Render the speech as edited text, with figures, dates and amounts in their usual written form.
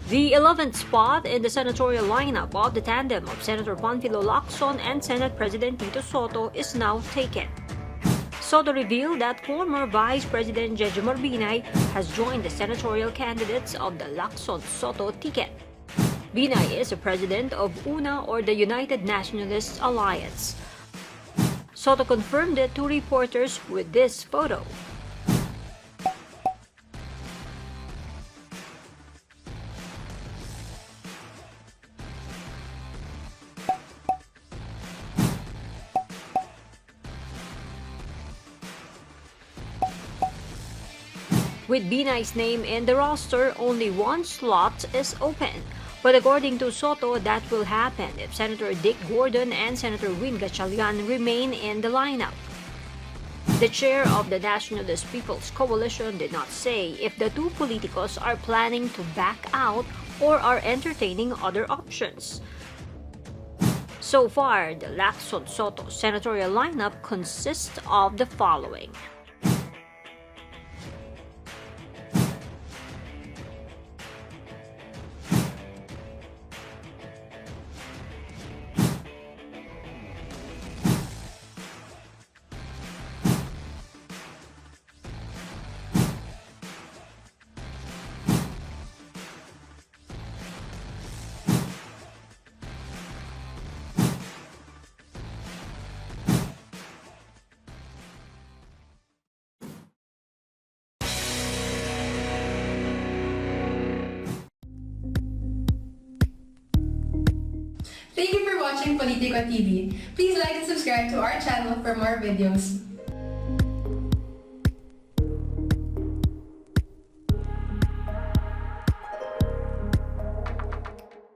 The 11th spot in the senatorial lineup of the tandem of Senator Panfilo Lacson and Senate President Tito Sotto is now taken. Sotto revealed that former Vice President Jejomar Binay has joined the senatorial candidates of the Lacson Sotto ticket. Binay is the president of UNA, or the United Nationalist Alliance. Sotto confirmed it to reporters with this photo. With Binay's name in the roster, only one slot is open. But according to Sotto, that will happen if Senator Dick Gordon and Senator Win Gatchalian remain in the lineup. The chair of the Nationalist People's Coalition did not say if the two politicos are planning to back out or are entertaining other options. So far, the Lacson Sotto senatorial lineup consists of the following. Thank you for watching Politico TV. Please like and subscribe to our channel for more videos.